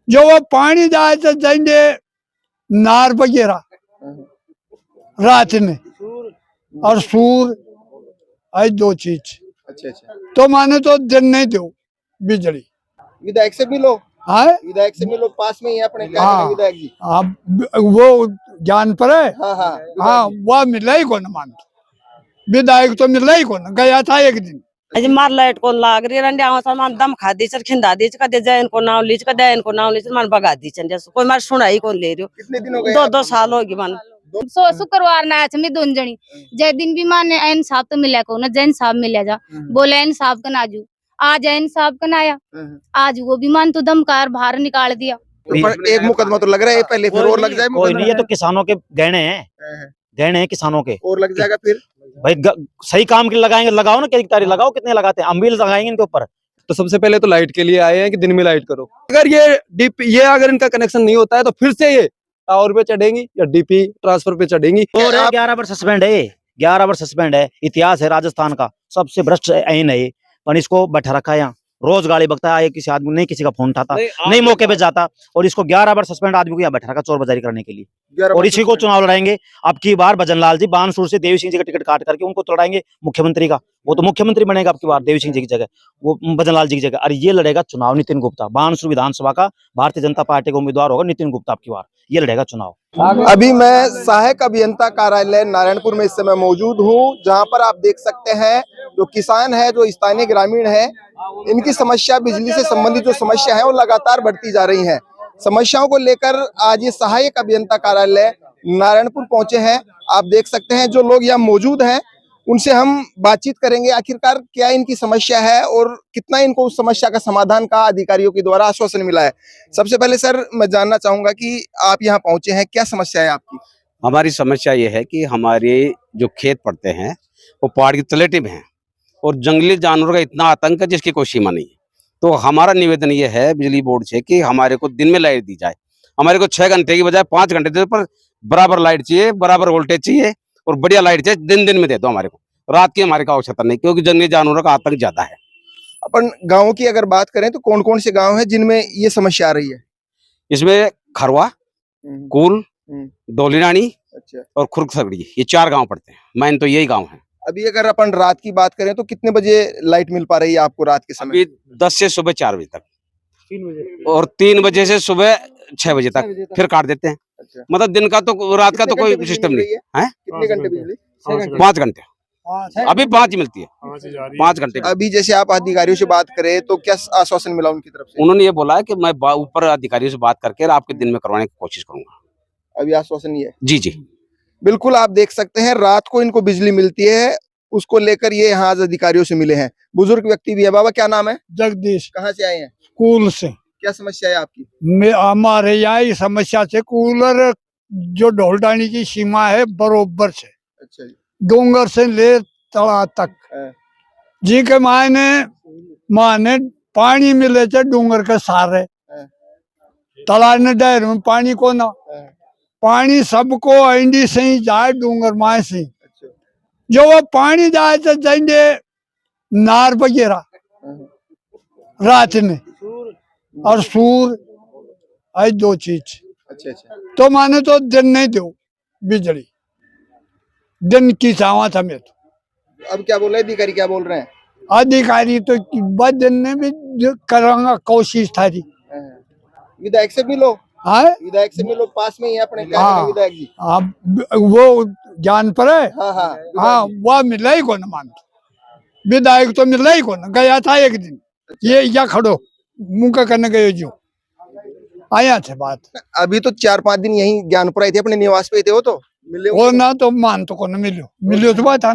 जो वो पानी जाए तो जाएंगे नार वगैरह रात में और सूर, आई दो चीज। अच्छा अच्छा, तो माने तो दिन नहीं दो बिजली। विधायक से मिलो, हाँ विधायक से मिलो, पास में ही है अपने, क्या हाँ। कहना विधायक जी? आप वो ज्ञान पर है। हाँ हाँ हाँ वह मिला ही कौन मानता, विधायक तो मिला ही कौन, गया था एक दिन। अज मार लाइट को लाग रही रंडे आवा सामान दम खा दी चर खिंदा दी कदे जैन को नाव लीच कदे इनको नाव लीच मन भगा दी चन जैसे कोई मार सुनाई को ले रही कितने दिन हो गए? 2 साल होगी मन। शुक्रवार ना मी दोन जणी जय दिन भी माने एन साहब तो मिले को ना जैन साहब मिले जा बोले एन साहब का नाजू आज एन साहब का नाया आज वो भी मान तो दमकार बाहर निकाल दिया। पर एक मुकदमा तो लग रहा है पहले, फिर और लग जाए कोई नहीं, ये मुकदमा। तो किसानों के गहने हैं, गहने हैं किसानों के। और लग जाएगा फिर। भाई सही काम के लिए लगाएंगे, लगाओ ना, कितनी तारीख लगाओ, कितने लगाते हैं, हम भी लगाएंगे इनके ऊपर। तो सबसे पहले तो लाइट के लिए आए हैं कि दिन में लाइट करो। अगर ये अगर इनका कनेक्शन नहीं होता है तो फिर से ये टावर पे चढ़ेंगी या डीपी ट्रांसफर पे चढ़ेंगी। और 11 वर्ष सस्पेंड है, 11 वर्ष सस्पेंड है। इतिहास है राजस्थान का, सबसे भ्रष्ट आईन है ये, पर इसको बैठा रखा है यहाँ। रोज गाड़ी बकता है, किसी आदमी नहीं किसी का फोन उठाता, नहीं मौके पे जाता, और इसको 11 बार सस्पेंड आदमी को यहाँ बैठा रखा चोर बाजारी करने के लिए। और इसी को चुनाव लड़ाएंगे अब की बार। भजन लाल जी बानसूर से देवी सिंह जी का टिकट काट करके उनको लड़ाएंगे मुख्यमंत्री का। वो तो मुख्यमंत्री बनेगा अब की बार देवी सिंह जी की जगह, वो भजन लाल जी की जगह। और ये लड़ेगा चुनाव नितिन गुप्ता, बानसूर विधानसभा का भारतीय जनता पार्टी का उम्मीदवार होगा नितिन गुप्ता अब की बार, ये लड़ेगा चुनाव। अभी मैं सहायक अभियंता कार्यालय नारायणपुर में इस समय मौजूद हूँ, जहाँ पर आप देख सकते हैं जो किसान है, जो स्थानीय ग्रामीण है, इनकी समस्या, बिजली से संबंधित जो समस्या है वो लगातार बढ़ती जा रही है। समस्याओं को लेकर आज ये सहायक अभियंता कार्यालय नारायणपुर पहुंचे हैं। आप देख सकते हैं जो लोग यहाँ मौजूद हैं उनसे हम बातचीत करेंगे, आखिरकार क्या इनकी समस्या है और कितना इनको उस समस्या का समाधान का अधिकारियों के द्वारा आश्वासन मिला है। सबसे पहले सर मैं जानना चाहूंगा कि आप यहाँ पहुंचे हैं, क्या समस्या है आपकी? हमारी समस्या ये है कि हमारे जो खेत पड़ते हैं वो पहाड़ की तलेटी में हैं और जंगली जानवरों का इतना आतंक है जिसकी कोई सीमा नहीं है। तो हमारा निवेदन ये है बिजली बोर्ड से कि हमारे को दिन में लाइट दी जाए। हमारे को 6 घंटे की बजाय 5 घंटे दे, पर बराबर लाइट चाहिए, बराबर वोल्टेज चाहिए और बढ़िया लाइट चाहिए। दिन दिन में दे दो हमारे को, रात की हमारे को आवश्यकता नहीं, क्योंकि जंगली जानवरों का आतंक ज्यादा है। अपन गाँव की अगर बात करें तो कौन कौन से गाँव है जिनमें ये समस्या आ रही है? इसमें खरवा, कूल, डोलीरानी अच्छा, और खुर्कसगड़ी, ये 4 गाँव पड़ते हैं। मैन तो यही गाँव है। अभी अगर अपन रात की बात करें तो कितने बजे लाइट मिल पा रही है आपको रात के समय? अभी 10 से सुबह 4 बजे तक और 3 बजे से सुबह 6 बजे तक, फिर काट देते हैं। अच्छा, मतलब दिन का तो रात का तो कोई सिस्टम नहीं है। कितने घंटे बिजली? 5 घंटे, अभी 5 ही मिलती है, 5 घंटे। अभी जैसे आप अधिकारियों से बात करें तो क्या आश्वासन मिला उनकी तरफ से? उन्होंने ये बोला है कि मैं ऊपर अधिकारियों से बात करके आपके दिन में करवाने की कोशिश करूंगा। अभी आश्वासन ये है? जी जी बिल्कुल, आप देख सकते हैं रात को इनको बिजली मिलती है, उसको लेकर ये यहाँ आज अधिकारियों से मिले हैं। बुजुर्ग व्यक्ति भी है। बाबा क्या नाम है? जगदीश, कहाँ से आए हैं? कूल से। क्या समस्या है आपकी? हमारे यहाँ इस समस्या से कूलर जो ढोलडानी की सीमा है बरोबर से अच्छा जी, डोंगर से ले तला तक जी के माने पानी मिले थे डोंगर के सारे तला ने डैर में पानी को ना, पानी सबको इंडी से ही जाए डोंगर माए से। अच्छा, जो वो पानी जाए तो जाएंगे नार वगैरह रात में और सूर, आई दो चीज। अच्छा अच्छा, तो माने तो दिन नहीं दो बिजली, दिन की चावा था मैं तो। अब क्या बोल रहे हैं अधिकारी, क्या बोल रहे हैं? अधिकारी तो बस दिन में भी जो करूंगा कोशिश थारी। विधायक से मिलो, हाँ विधायक से मिलो, पास में ही है अपने, क्या कहना विधायक जी? आप वो ज्ञान पर है। हाँ हाँ हाँ वह मिला ही कौन मानता, विधायक तो मिला ही कौन, गया था एक दिन। ये या खड़ो मुंह करने गए जो आया थे बात। अभी तो 4-5 दिन यही ज्ञानपुर आए थे, अपने निवास पे थे, वो तो मिले वो ना तो मान तो कौन मिलो तो बात है।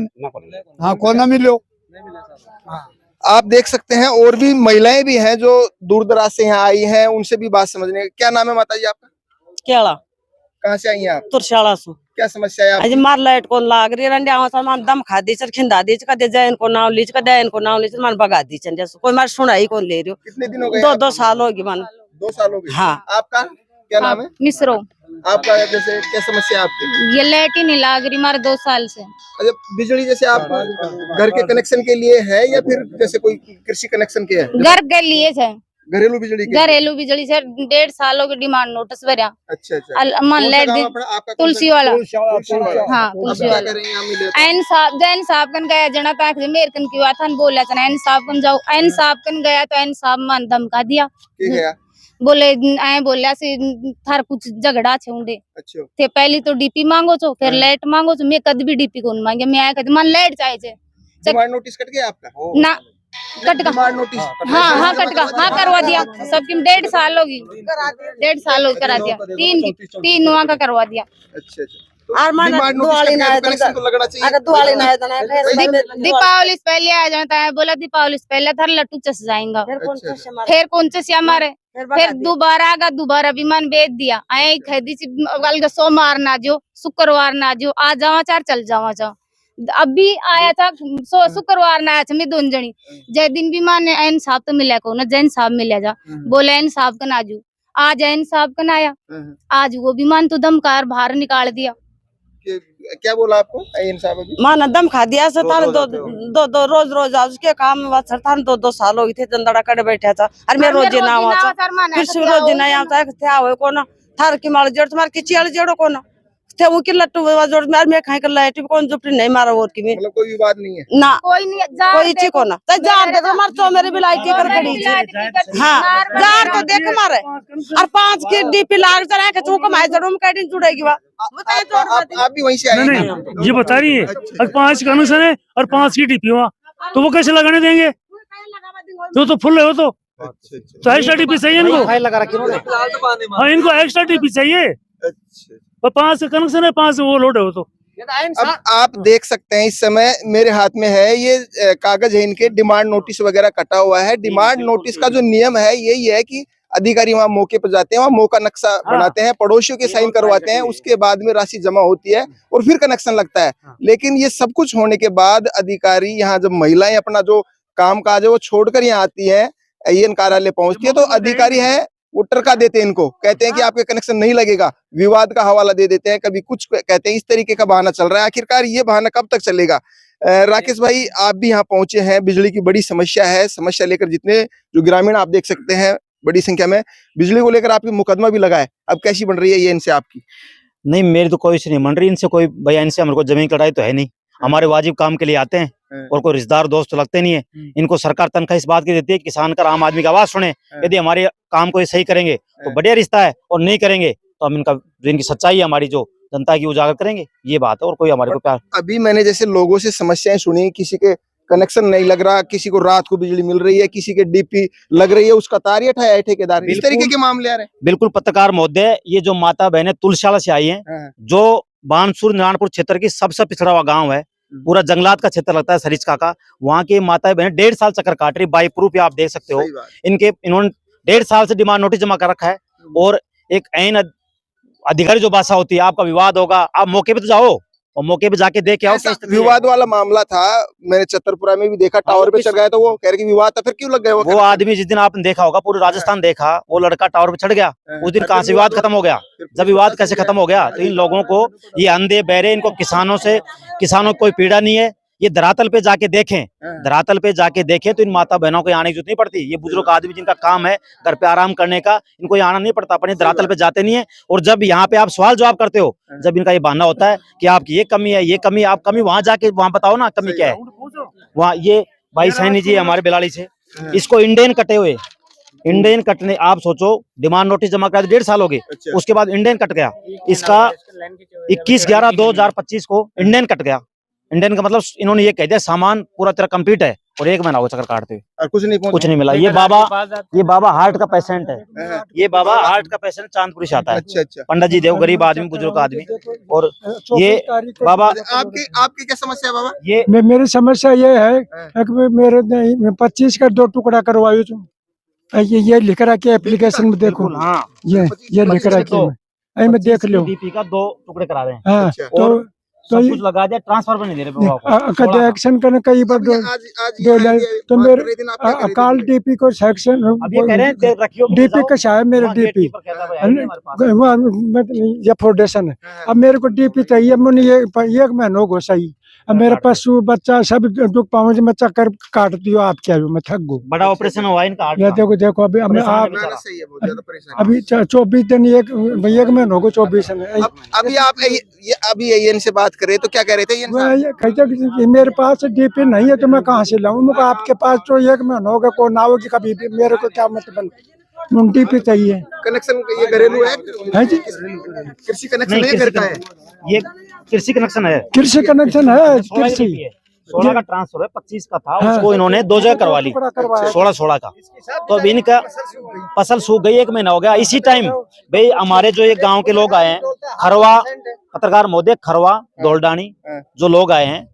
हाँ कौन ना मिलो। आप देख सकते हैं और भी महिलाएं भी हैं जो दूर दराज से यहाँ आई हैं, उनसे भी बात समझने। क्या नाम है माता जी आपका? केला कहाँ से आई हैं आप? तुरशाला सु क्या समस्या है अज मार लाइट को लाग रही रंडे आवा सामान दम खा दी चर खिंदा दी कदे जैन को नाव लीच कदे इनको नाव लीच मन भगा दी चन जैसे कोई मार सुनाई को ले रही कितने दिन हो गए? 2 साल होगी मन। 2 साल हो गए। हाँ। आपका क्या नाम है? मिश्रो आपका जैसे क्या समस्या है आपकी? ये लाइट ही नहीं लाग रही मारे 2 साल से। अच्छा, बिजली जैसे आप घर के कनेक्शन के लिए है या फिर जैसे कोई कृषि कनेक्शन के है? घर के लिए है, घरेलू बिजली के लिए? घरेलू बिजली से 1.5 सालों की डिमांड नोटिस भरा। अच्छा अच्छा। मन कौन सा लाइट गाँव दी अपना- आपका कौन सा- तुलसी वाला। तुलसी वाला। हाँ अब तुलसी क्या वाला। करें यहाँ मिले तो? एन साहब जैन साहब कन गया जना ताक मेरे कन की बात हन बोला था एन साहब कन जाओ एन साहब कन गया तो एन साहब मन धमका दिया की गया? बोले आए बोला से थार कुछ झगड़ा छे उंडे अच्छा थे पहली तो डीपी मांगो छो फिर हाँ। लाइट मांगो छो मैं कद भी डीपी को मांगे मैं आया कद मन लाइट चाहिए छे डिमांड नोटिस कट गया आपका? ना कट का डिमांड नोटिस हाँ हाँ कट का हाँ करवा दिया सबकी 1.5 साल होगी 1.5 साल हो करा दिया तीन नुआ का करवा दिया। अच्छा अच्छा। तो और माना डिमांड नोटिस दुआली कट गया ना तो कनेक्शन तो लगना चाहिए। अगर दुआली ना है तो ना दीपावली से पहले आ जाता है बोला दीपावली से पहले थार लट्टू चस जाएगा अच्छा। फिर कौन से हमारे फिर दोबारा आगा दोबारा विमान बेच दिया आए खरीदी सी सोमवार ना जो शुक्रवार ना जो आ जावा चार चल जावा चार अभी आया था शुक्रवार ना आया था मैं दोन जनी जय दिन विमान एन साहब तो मिला को ना जैन साहब मिला जा बोले एन साहब का नाजू आज एन साहब का आया आज वो विमान तो दमकार बाहर निकाल दिया। क्या बोला आपको इन साहब अभी? माना दम खा दिया से थाने दो रोज रोज आज उसके काम में बस थाने 2 साल हो गए थे जंदड़ा करे बैठा था और मैं रोज ना आवा फिर से रोज ना आता थे आवे को ना थार की माल जोड़ तुम्हारे की चियाल जोड़ो को ना थे वो की लट्टू जोड़ मार मैं खाई कर लाइट कौन जो नहीं मारा और की में मतलब कोई विवाद नहीं है ना कोई नहीं कोई चीज को ना तो जार देखो मार तो मेरी बिलाई की कर खड़ी थी हाँ जार तो देख मारे और 5 की डीपी लाग जरा के चूक मार जरूर कटिंग जुड़ेगी वा आप भी वहीं से आए हैं? नहीं ये बता रही है और 5 कनेक्शन है और 5 की डीपी हुआ तो वो कैसे लगाने देंगे तो फुल है वो तो अच्छा अच्छा तो एक्स्ट्रा डीपी चाहिए इनको फाइल लगा रखी उन्होंने। हाँ इनको एक्स्ट्रा डीपी चाहिए अच्छा। और 5 कनेक्शन है 5 वो लोड है वो तो अब आप देख सकते हैं इस समय मेरे हाथ में है ये कागज है इनके डिमांड नोटिस वगैरह कटा हुआ है। डिमांड नोटिस का जो नियम है यही है कि अधिकारी वहाँ मौके पर जाते हैं, वहाँ मौका नक्शा बनाते हैं, पड़ोसियों के साइन करवाते हैं, उसके बाद में राशि जमा होती है और फिर कनेक्शन लगता है। लेकिन ये सब कुछ होने के बाद अधिकारी यहाँ जब महिलाएं अपना जो काम काज है वो छोड़कर यहाँ आती है AN कार्यालय पहुंचती है तो अधिकारी है वो टरका देते हैं इनको, कहते हैं कि आपके कनेक्शन नहीं लगेगा, विवाद का हवाला दे देते हैं, कभी कुछ कहते हैं। इस तरीके का बहाना चल रहा है। आखिरकार ये बहाना कब तक चलेगा? राकेश भाई आप भी यहाँ पहुंचे हैं, बिजली की बड़ी समस्या है, समस्या लेकर जितने जो ग्रामीण आप देख सकते हैं बड़ी संख्या में बिजली को लेकर आपकी मुकदमा भी लगा है, अब कैसी बन रही है ये इनसे आपकी? नहीं मेरी तो कोई से नहीं बन रही इनसे, कोई भैया इनसे हमारे को जमीन कटाई तो है नहीं, हमारे वाजिब काम के लिए आते हैं और कोई रिश्तेदार दोस्त तो लगते नहीं है। इनको सरकार तनख्वाह इस बात की देती है कि किसान का आम आदमी की आवाज सुने, यदि हमारे काम को ये सही करेंगे तो बढ़िया रिश्ता है और नहीं करेंगे तो हम इनका इनकी सच्चाई है हमारी जो जनता की उजागर करेंगे, ये बात है और कोई हमारे को प्यार। अभी मैंने जैसे लोगों से समस्याएं सुनी, किसी के कनेक्शन नहीं लग रहा, किसी को रात को बिजली मिल रही है, किसी के डीपी लग रही है, उसका तारियत है ठेकेदार, इस तरीके के मामले आ रहे हैं। बिल्कुल पत्रकार महोदय, ये जो माता बहने तुलसीशाला से आई हैं, जो बानसूर नारायणपुर क्षेत्र की सबसे पिछड़ा हुआ गांव है, पूरा जंगलात का क्षेत्र लगता है सरिस्का का, वहाँ की माता बहने 1.5 साल चक्कर काट रही, बाई प्रूफ आप देख सकते हो। इन्होंने 1.5 साल से डिमांड नोटिस जमा कर रखा है और एक ऐन अधिकारी जो भाषा होती है, आपका विवाद होगा आप मौके पे तो जाओ और मौके पे जाके देख आओ। विवाद वाला मामला था, मैंने छतरपुरा में भी देखा, टावर पे चढ़ गए तो वो कह रहे कि विवाद था, फिर क्यों लग गए वो आदमी जिस दिन आपने देखा होगा पूरे राजस्थान देखा, वो लड़का टावर पे चढ़ गया, उस दिन कहाँ से विवाद खत्म हो गया? जब विवाद कैसे खत्म हो गया? तो इन लोगों को ये अंधे बहरे, इनको किसानों को कोई पीड़ा नहीं है। ये धरातल पे जाके देखें, धरातल पे जाके देखें तो इन माता बहनों को आने की जरूरत नहीं पड़ती। ये बुजुर्ग आदमी जिनका काम है घर पे आराम करने का, इनको यहाँ आना नहीं पड़ता, अपने धरातल पे जाते नहीं है। और जब यहाँ पे आप सवाल जवाब करते हो, जब इनका ये बहाना होता है कि आपकी ये कमी है, ये कमी, आप कमी वहां जाके वहां बताओ ना कमी क्या है। वहाँ ये भाई सैनी जी हमारे बिलाड़ी से, इसको इंडियन कटे हुए, इंडियन कटने, आप सोचो डिमांड नोटिस जमा करा 1.5 साल हो गए, उसके बाद इंडियन कट गया, इसका 21/11/2025 को इंडियन कट गया। इंडियन का मतलब इन्होंने ये कह दिया सामान पूरा तेरा कंप्लीट है और 1 महीना हो चक्कर काटते हुए और कुछ नहीं मिला। ये बाबा हार्ट का पेशेंट है, ये बाबा हार्ट का पेशेंट चांदपुरी से आता है। अच्छा अच्छा। पंडित जी देव, गरीब आदमी, बुजुर्ग आदमी। और ये बाबा आपकी क्या समस्या है बाबा? ये मेरी समस्या ये है कि मेरे 25 का 2 टुकड़ा करवायो छू, ये लिख रहा के एप्लीकेशन में देखो, हाँ ये लिख रहा के मैं देख लो, डीपी का 2 टुकड़े करा रहे हैं। हाँ तो सब कुछ लगा दिया, ट्रांसफर पर नहीं दे रहे कदे एक्शन करने कई बार दो तो मेरे अकाल डीपी को सेक्शन अब ये कह रहे हैं रखियो डीपी का शायद मेरा डीपी ये फाउंडेशन है, अब मेरे को डीपी चाहिए, मैंने ये 1 महीना हो सही, अब मेरे पशु बच्चा सब दुख पाऊंगे, मैं चक्कर काट दियो, आप क्या मैं थक गो। बड़ा ऑपरेशन हुआ इनका हार्ट ये का। देखो देखो अभी हमें परेशान है आप बेचारा। सही है, बहुत ज्यादा परेशान अभी 24 दिन एक महीने हो गए, 24 दिन अब अभी आप ये अभी एएन से बात करें तो क्या कह रहे थे एएन साहब? ये कहते कि मेरे पास डीपी नहीं है तो मैं कहाँ से लाऊं। मैं कहा, आपके पास तो एक महीना हो गया, को ना होगी कभी भी, मेरे को क्या मतलब, डीपी चाहिए कनेक्शन ये घरेलू है जी। कृषि कनेक्शन नहीं, है, घर का है? ये कृषि कनेक्शन है। कृषि कनेक्शन है, कृषि 16 का ट्रांसफर है, 25 का था, हाँ। उसको इन्होंने 2 जगह करवा ली, 16 का। तो अब इनका फसल सूख गई, 1 महीना हो गया। इसी टाइम भाई हमारे जो ये गांव के लोग आए हैं, खरवा पत्रकार महोदय, खरवा दौलडानी जो लोग आए हैं,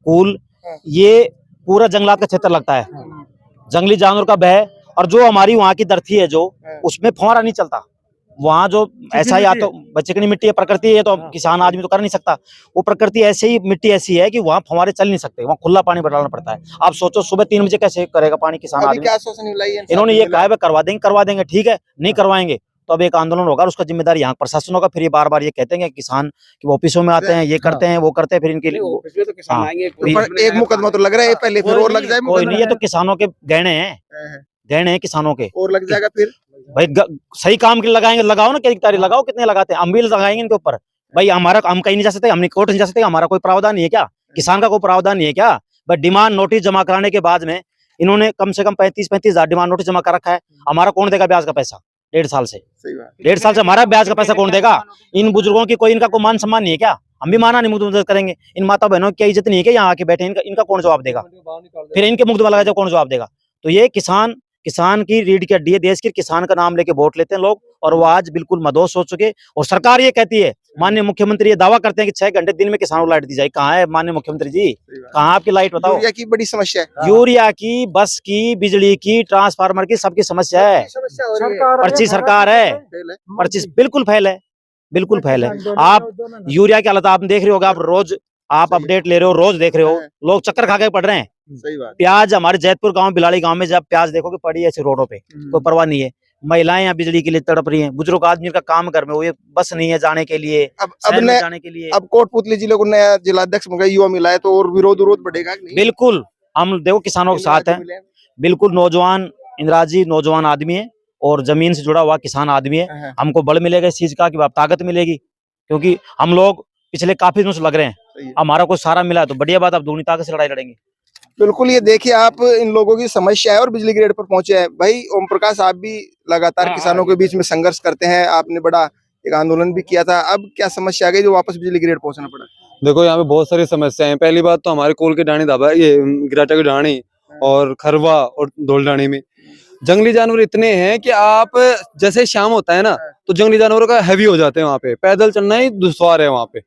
कुल, ये पूरा जंगलात का क्षेत्र लगता है, जंगली जानवर का भय। और जो हमारी वहाँ की धरती है, जो उसमें फुहारा नहीं चलता वहाँ, जो ऐसा या तो चिकनी मिट्टी है, प्रकृति है, तो किसान आदमी तो कर नहीं सकता। वो प्रकृति ऐसे ही, मिट्टी ऐसी है कि वहाँ फुहारे चल नहीं सकते, वहाँ खुला पानी डालना पड़ता है। आप सोचो सुबह 3 बजे कैसे करेगा पानी किसान अभी आदमी। क्या आश्वासन मिला है? इन्होंने ये कहा है करवा देंगे, ठीक है, नहीं करवाएंगे तो अब एक आंदोलन होगा, उसका जिम्मेदार यहाँ प्रशासन होगा। फिर ये बार बार ये कहते हैं कि किसान कि वो ऑफिसों में आते हैं, ये करते हैं, वो करते हैं, फिर इनके हाँ। पर एक मुकदमा तो लग रहा है पहले, फिर और लग जाए कोई नहीं, ये मुकदमा। तो किसानों के गहने हैं, गहने हैं किसानों के। और लग जाएगा फिर? भाई सही काम के लिए लगाएंगे, लगाओ ना, क्या तारीख लगाओ, कितने लगाते हैं, हम भी लगाएंगे इनके ऊपर। भाई हमारा हम कहीं नहीं जा सकते, हम कोर्ट नहीं जा सकते, हमारा कोई प्रावधान नहीं है क्या? किसान का कोई प्रावधान नहीं है क्या? बट डिमांड नोटिस जमा कराने के बाद में इन्होंने कम से कम 35 हजार डिमांड नोटिस जमा कर रखा है। हमारा कौन देगा ब्याज का पैसा? 1.5 साल से, सही बात। 1.5 साल से हमारा ब्याज का पैसा कौन देगा? इन बुजुर्गों की कोई, इनका कोई मान सम्मान नहीं है क्या? हम भी माना नहीं मदद करेंगे। इन माता बहनों की क्या इज्जत नहीं है क्या यहाँ आके बैठे? इनका कौन जवाब देगा? फिर इनके मुक्त लगा जाए, कौन जवाब देगा? तो ये किसान की रीढ़ की हड्डी है देश की। किसान का नाम लेके वोट लेते हैं लोग, और वो आज बिल्कुल मदोश हो चुके। और सरकार ये कहती है, माननीय मुख्यमंत्री ये दावा करते हैं कि 6 घंटे दिन में किसानों को लाइट दी जाए। कहाँ है माननीय मुख्यमंत्री जी? कहाँ आपकी लाइट बताओ? यूरिया की बड़ी समस्या है। यूरिया की, बस की, बिजली की, ट्रांसफार्मर की, सबकी समस्या है। पर्ची सरकार है, पर्ची बिल्कुल फैल है, बिल्कुल फैल है। आप यूरिया की हालत आप देख रहे होगा, आप रोज आप अपडेट ले रहे हो, रोज देख रहे हो, लोग चक्कर खा के पड़ रहे हैं। सही बात। प्याज हमारे जैतपुर गांव, बिलाड़ी गांव में जब प्याज देखोगे पड़ी है ऐसे रोडों पे, कोई परवाह नहीं है। महिलाएं यहाँ बिजली के लिए तड़प रही हैं, बुजुर्ग आदमी का काम घर में, वो ये बस नहीं है जाने के लिए, अब शहर में नया- जाने के लिए। अब कोटपुतली जिले को नया जिलाध्यक्ष मुझे युवा मिला है, तो और विरोध बढ़ेगा कि नहीं? बिल्कुल, हम देखो किसानों के साथ हैं, बिल्कुल। नौजवान इंदिरा जी नौजवान आदमी है और जमीन से जुड़ा हुआ किसान आदमी है। हमको बल मिलेगा इस चीज का कि ताकत मिलेगी, क्योंकि हम लोग पिछले काफी दिनों से लग रहे हैं। हमारा कोई सहारा मिला तो बढ़िया बात, अब दूनी ताकत से लड़ाई लड़ेंगे। बिल्कुल, ये देखिए आप, इन लोगों की समस्या है और बिजली ग्रेड पर पहुंचे हैं। भाई ओम प्रकाश, आप भी लगातार किसानों के बीच में संघर्ष करते हैं, आपने बड़ा एक आंदोलन भी किया था, अब क्या समस्या आ गई जो वापस बिजली ग्रेड पहुंचना पड़ा? देखो यहाँ पे बहुत सारी समस्याएं हैं। पहली बात तो हमारे कोल के डाणी धाबा, ये गिराटा के डाणी और खरवा और धौलडाणी में जंगली जानवर इतने हैं कि आप जैसे शाम होता है ना, तो जंगली जानवरों का हैवी हो जाते हैं। वहाँ पे पैदल चलना ही दुश्वार है वहाँ पे।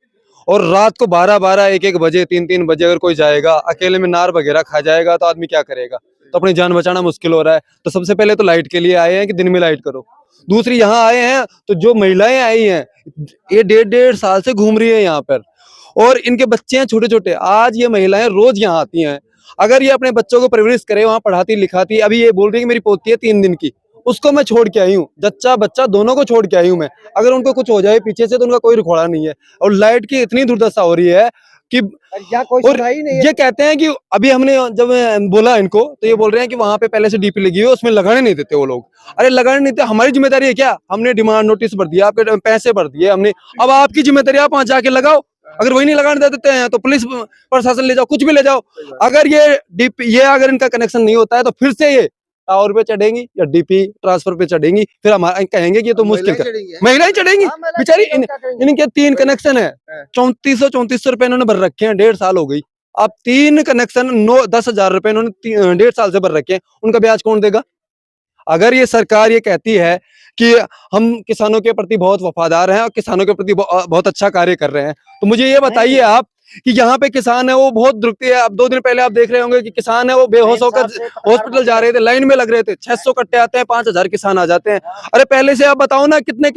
और रात को 12-12, 1-1 बजे, 3-3 बजे अगर कोई जाएगा, अकेले में नार वगैरह खा जाएगा तो आदमी क्या करेगा? तो अपनी जान बचाना मुश्किल हो रहा है। तो सबसे पहले तो लाइट के लिए आए हैं कि दिन में लाइट करो। दूसरी, यहाँ आए हैं तो जो महिलाएं आई हैं, ये 1.5 साल से घूम रही है यहाँ पर, और इनके बच्चे हैं छोटे छोटे। आज ये महिलाएं रोज यहाँ आती हैं। अगर ये अपने बच्चों को परवरिश करे, वहाँ पढ़ाती लिखाती, अभी ये बोल रही है कि मेरी पोती है 3 दिन की, उसको मैं छोड़ के आई हूँ, जच्चा बच्चा दोनों को छोड़ के आई हूँ मैं। अगर उनको कुछ हो जाए पीछे से तो उनका कोई रुखड़ा नहीं है। और लाइट की इतनी दुर्दशा हो रही है कि और ये कहते हैं कि अभी हमने जब बोला इनको, तो ये बोल रहे हैं कि वहां पे पहले से डीपी लगी हुई है, उसमें लगाने नहीं देते वो लोग। अरे लगाने नहीं देते, हमारी जिम्मेदारी है क्या? हमने डिमांड नोटिस भर दिया, आपके पैसे भर दिए हमने, अब आपकी जिम्मेदारी, आप वहां जाके लगाओ। अगर वही नहीं लगाने देते हैं तो पुलिस प्रशासन ले जाओ, कुछ भी ले जाओ। अगर ये अगर इनका कनेक्शन नहीं होता है तो फिर से ये टावर पे चढ़ेंगी या डीपी ट्रांसफर पे चढ़ेंगी, फिर हमारा कहेंगे कि ये तो मुश्किल कर, महिलाएं चढ़ेंगी बेचारी। इनके 3 कनेक्शन है, 3400 रुपए इन्होंने भर रखे हैं, 1.5 साल हो गई। अब 3 कनेक्शन 10 हजार रुपए इन्होंने 1.5 साल से भर रखे हैं, उनका ब्याज कौन देगा? अगर ये सरकार ये कहती है कि हम किसानों के प्रति बहुत वफादार हैं और किसानों के प्रति बहुत अच्छा कार्य कर रहे हैं, तो मुझे ये बताइए आप कि यहाँ पे किसान है वो बहुत दुखते हैं। अब 2 दिन पहले आप देख रहे होंगे कि किसान है वो बेहोश होकर हॉस्पिटल जा रहे थे, लाइन में लग रहे थे। 600 कट्टे आते हैं, 5000 किसान आ जाते हैं। अरे पहले से आप बताओ ना कितने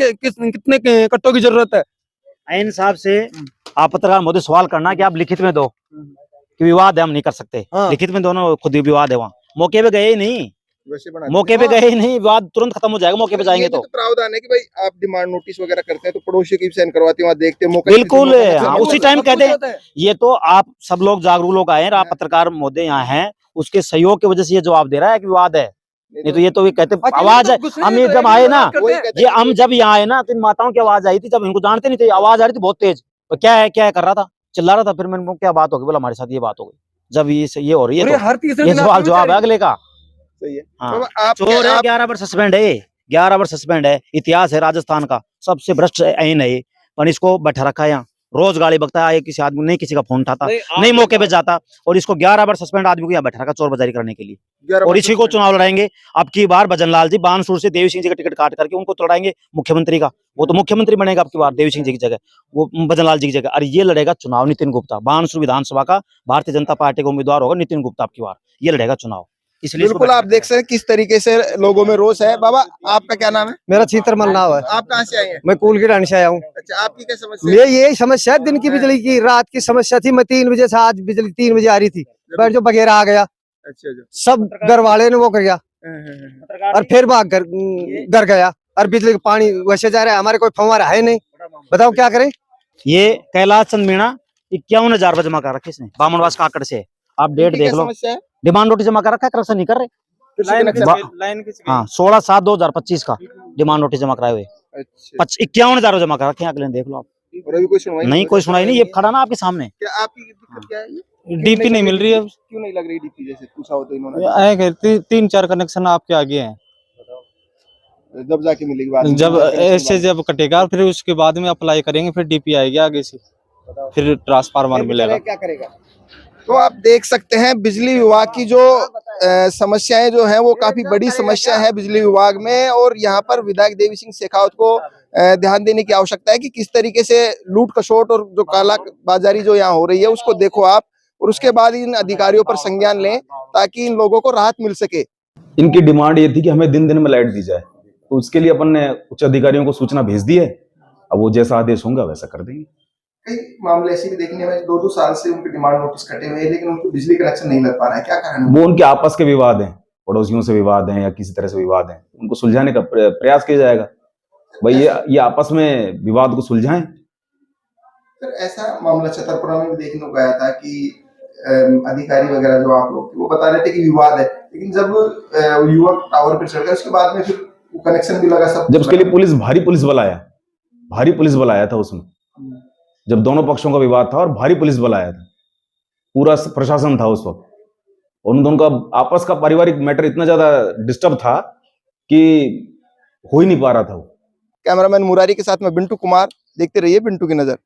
कट्टों की जरूरत है? इन साहब से आप पत्रकार महोदय सवाल करना कि आप लिखित में दो कि विवाद है, हम नहीं कर सकते। लिखित में दोनों खुद ही विवाद है, वहाँ मौके पे गए ही नहीं, वैसे बना मौके पे गए ही नहीं, विवाद तुरंत खत्म हो जाएगा मौके पे जाएंगे तो। प्रावधान है कि भाई आप डिमांड नोटिस वगैरह करते हैं तो पड़ोसी की भी साइन करवाते हैं, वहाँ देखते हैं मौके बिल्कुल, हाँ, उसी टाइम कहते हैं। ये तो आप सब लोग जागरूक लोग आए हैं, आप पत्रकार महोदय यहाँ हैं, उसके सहयोग की वजह से ये जवाब दे रहा है कि विवाद है। नहीं तो ये तो कहते आवाज है। हम ये जब आए ना, ये हम जब यहाँ आए ना तो इन माताओं की आवाज आई थी, जब इनको जानते नहीं थे, आवाज आ रही थी बहुत तेज, तो क्या है कर रहा था, चिल्ला रहा था। फिर मैंने क्या बात होगी, बोला हमारे साथ ये बात हो गई। जब ये हो रही है तो ये सवाल जवाब है अगले का। सही है। हाँ, आप चोर है, 11 वर्ष सस्पेंड है, 11 वर्ष सस्पेंड है। इतिहास है राजस्थान का, सबसे भ्रष्ट आईन है ये, पर इसको बैठा रखा है यहाँ, रोज गाली बकता है। किसी आदमी नहीं किसी का फोन उठाता, नहीं मौके पे जाता, और इसको 11 वर्ष सस्पेंड आदमी को यहाँ बैठा रखा चोर बाजारी करने के लिए। और इसी को चुनाव लड़ाएंगे अब की बार। भजन लाल जी बानसूर से देवी सिंह जी का टिकट काट करके उनको तो लड़ाएंगे मुख्यमंत्री का, वो तो मुख्यमंत्री बनेगा अब की बार देवी सिंह जी की जगह, वो भजन लाल जी की जगह। और ये लड़ेगा चुनाव नितिन गुप्ता, बानसूर विधानसभा का भारतीय जनता पार्टी का उम्मीदवार होगा नितिन गुप्ता अब की बार, ये लड़ेगा चुनाव। इसलिए बिल्कुल आप देख सकते हैं किस तरीके से लोगों में रोष है। बाबा आपका क्या नाम है? मेरा चीतरमल नाम है। आप कहाँ से आए हैं? मैं कूल की ढाणी से आया हूँ। अच्छा, आपकी क्या समस्या है? मैं यही समस्या है, दिन की बिजली की, रात की समस्या थी। मैं 3 बजे से, आज बिजली 3 बजे आ रही थी, पर जो बगैर आ गया, अच्छा अच्छा। सब घर वाले ने वो कर गया और फिर भाग घर गया। और बिजली का पानी वैसे जा रहा है, हमारे कोई फंवारा है नहीं, बताओ क्या करें। ये कैलाश चंद मीणा 51,000 रुपए जमा कर रखे इसने बामनवास काकड़ से। आप डेट देख लो, डिमांड नोटिस जमा कर रखा है, करप्शन नहीं कर रहे। हाँ, 16/7/2025 का डिमांड नोटिस जमा कराए हुए। 51,000 जमा कर रखे हैं, अगले देख लो आप। और अभी कोई सुनवाई नहीं, कोई सुनाई नहीं। ये खड़ा ना आपके सामने। क्या आपकी दिक्कत क्या है? डीपी नहीं मिल रही है। क्यों नहीं लग रही डीपी? जैसे पूछा हो तो इन्होंने 3-4 कनेक्शन आपके आगे हैं, जब जाके मिलेगी बात, जब ऐसे जब कटेगा फिर उसके बाद में अप्लाई करेंगे, फिर डीपी आएगी आगे से, फिर ट्रांसफार्मर मिलेगा। क्या करेगा? तो आप देख सकते हैं बिजली विभाग की जो समस्याएं जो हैं वो काफी बड़ी समस्या है बिजली विभाग में। और यहाँ पर विधायक देवी सिंह शेखावत को ध्यान देने की आवश्यकता है कि किस तरीके से लूट खसोट और जो काला बाजारी जो यहाँ हो रही है उसको देखो आप, और उसके बाद इन अधिकारियों पर संज्ञान लें ताकि इन लोगों को राहत मिल सके। इनकी डिमांड ये थी कि हमें दिन दिन में लाइट दी जाए, तो उसके लिए अपन ने उच्च अधिकारियों को सूचना भेज दी है। अब वो जैसा आदेश होगा वैसा कर देंगे। कई मामले ऐसे भी देखने में 2-2 साल से उनके डिमांड नोटिस कटे हुए हैं लेकिन उनको बिजली कनेक्शन नहीं लग पा रहा है, क्या कारण है? वो उनके आपस के विवाद हैं, पड़ोसियों से विवाद हैं या किसी तरह से विवाद हैं, उनको सुलझाने का प्रयास किया जाएगा। भाई ये आपस में विवाद को सुलझाएं। फिर ऐसा मामला छतरपुरा में भी देखने को आया था कि अधिकारी वगैरह जो आप लोग वो बता रहे थे कि विवाद है, लेकिन जब युवक टावर पर चढ़ गए उसके बाद में फिर कनेक्शन भी लगा सब। जब उसके लिए भारी पुलिस बल आया था उसमें, जब दोनों पक्षों का विवाद था और भारी पुलिस बल आया था, पूरा प्रशासन था उस वक्त, और उन दोनों का आपस का पारिवारिक मैटर इतना ज्यादा डिस्टर्ब था कि हो ही नहीं पा रहा था वो। कैमरामैन मुरारी के साथ में बिंटू कुमार, देखते रहिए बिंटू की नजर।